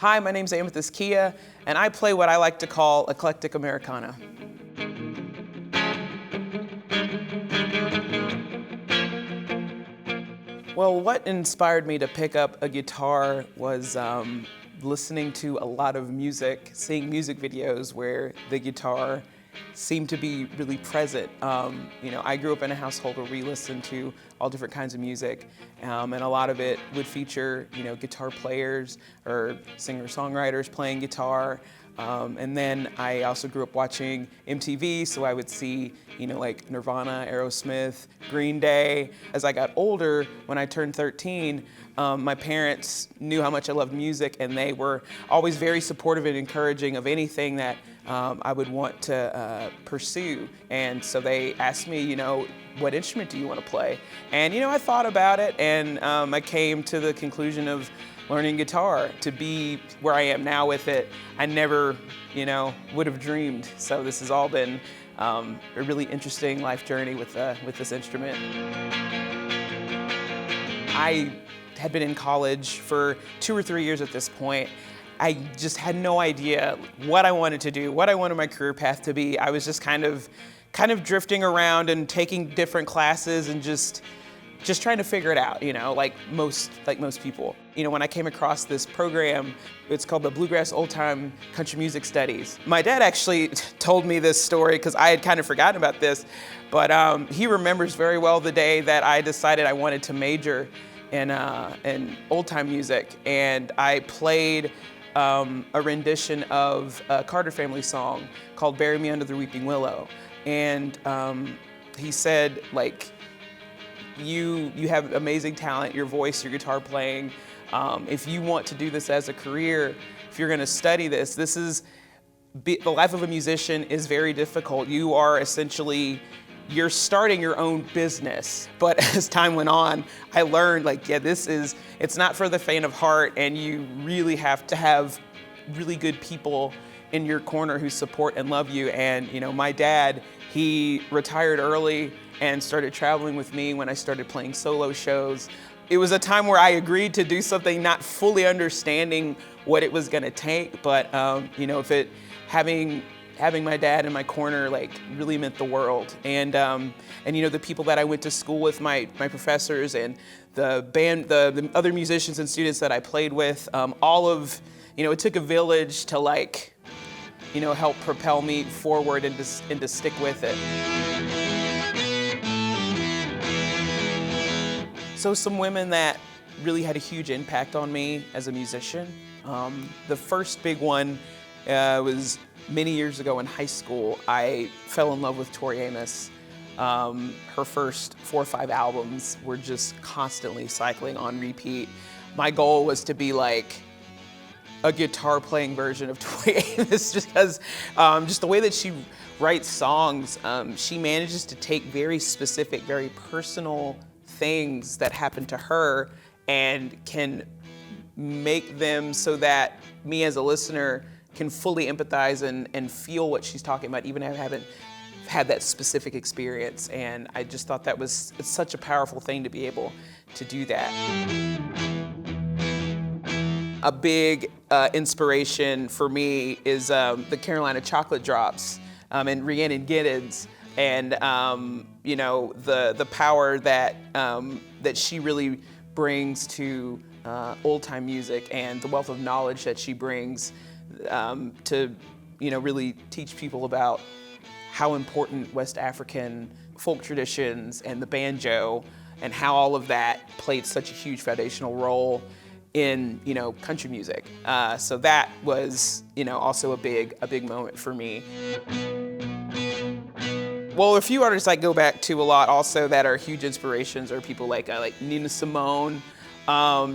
Hi, my name's Amythyst Kiah, and I play what I like to call eclectic Americana. Well, what inspired me to pick up a guitar was listening to a lot of music, seeing music videos where the guitar seemed to be really present. I grew up in a household where we listened to all different kinds of music, and a lot of it would feature, guitar players or singer-songwriters playing guitar. And then I also grew up watching MTV, so I would see, like Nirvana, Aerosmith, Green Day. As I got older, when I turned 13, my parents knew how much I loved music, and they were always very supportive and encouraging of anything that I would want to pursue. And so they asked me, what instrument do you want to play? And, I thought about it, and I came to the conclusion of learning guitar. To be where I am now with it, I never, would have dreamed. So this has all been a really interesting life journey with this instrument. I had been in college for 2 or 3 years at this point. I just had no idea what I wanted to do, what I wanted my career path to be. I was just kind of drifting around and taking different classes and just trying to figure it out, like most people. When I came across this program, it's called the Bluegrass Old Time Country Music Studies. My dad actually told me this story because I had kind of forgotten about this, but he remembers very well the day that I decided I wanted to major in old time music, and I played a rendition of a Carter family song called "Bury Me Under the Weeping Willow," and he said, You have amazing talent, your voice, your guitar playing. If you want to do this as a career, if you're going to study this, the life of a musician is very difficult. You are essentially, you're starting your own business. But as time went on, I learned it's not for the faint of heart, and you really have to have really good people in your corner who support and love you. And my dad, he retired early and started traveling with me when I started playing solo shows. It was a time where I agreed to do something not fully understanding what it was gonna take, but having my dad in my corner really meant the world. And the people that I went to school with, my professors and the band, the other musicians and students that I played with, it took a village to help propel me forward and to stick with it. So some women that really had a huge impact on me as a musician. The first big one was many years ago in high school. I fell in love with Tori Amos. Her first 4 or 5 albums were just constantly cycling on repeat. My goal was to be like a guitar playing version of Tori Amos, just because just the way that she writes songs, she manages to take very specific, very personal things that happen to her and can make them so that me as a listener can fully empathize and feel what she's talking about, even if I haven't had that specific experience. And I just thought it's such a powerful thing to be able to do that. A big inspiration for me is the Carolina Chocolate Drops and Rhiannon Giddens. And the power that she really brings to old time music, and the wealth of knowledge that she brings to really teach people about how important West African folk traditions and the banjo and how all of that played such a huge foundational role in country music. So that was also a big moment for me. Well, a few artists I go back to a lot also that are huge inspirations are people like Nina Simone.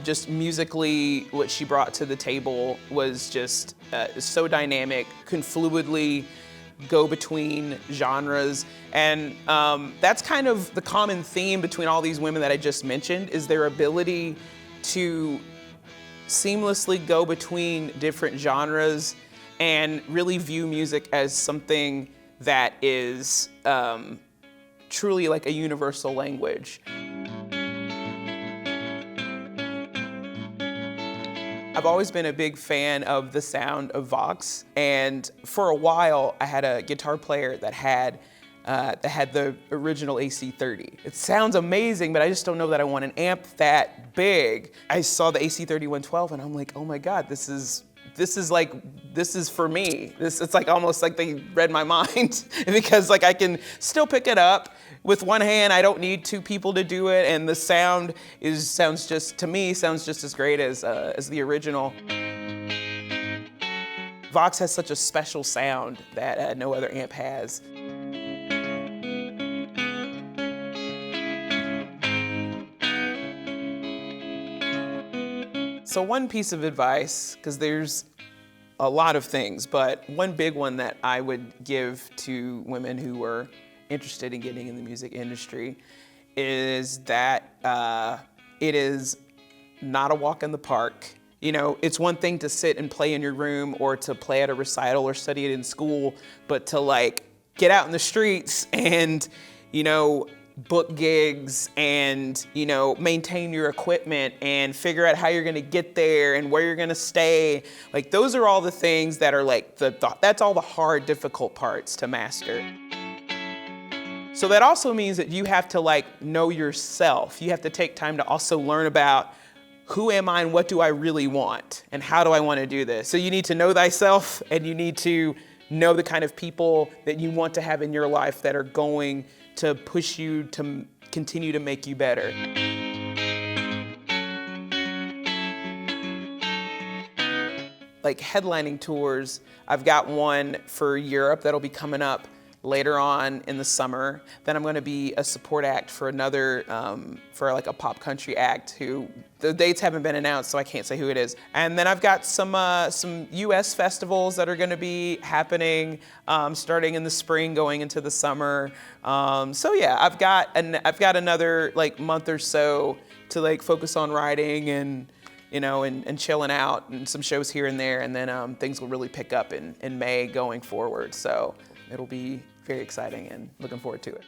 Just musically, what she brought to the table was just so dynamic, can fluidly go between genres. And that's kind of the common theme between all these women that I just mentioned, is their ability to seamlessly go between different genres and really view music as something that is truly like a universal language. I've always been a big fan of the sound of VOX, and for a while I had a guitar player that had the original AC30. It sounds amazing, but I just don't know that I want an amp that big. I saw the AC30 112 and I'm like, oh my God, this is for me. It's like almost like they read my mind because like I can still pick it up with one hand. I don't need two people to do it, and the sound sounds just as great as the original. VOX has such a special sound that no other amp has. So one piece of advice, because there's a lot of things, but one big one that I would give to women who are interested in getting in the music industry is that it is not a walk in the park. You know, it's one thing to sit and play in your room or to play at a recital or study it in school, but to like get out in the streets and, you know, book gigs and, you know, maintain your equipment and figure out how you're gonna get there and where you're gonna stay. Like those are all the things that are like, that's all the hard, difficult parts to master. So that also means that you have to like know yourself. You have to take time to also learn about who am I and what do I really want and how do I want to do this. So you need to know thyself, and you need to know the kind of people that you want to have in your life that are going to push you to continue to make you better. Like headlining tours, I've got one for Europe that'll be coming up later on in the summer. Then I'm going to be a support act for another, for like a pop country act who, the dates haven't been announced, so I can't say who it is. And then I've got some US festivals that are going to be happening starting in the spring, going into the summer. So yeah, I've got another like month or so to like focus on writing and, you know, and chilling out, and some shows here and there, and then things will really pick up in May going forward. So it'll be very exciting and looking forward to it.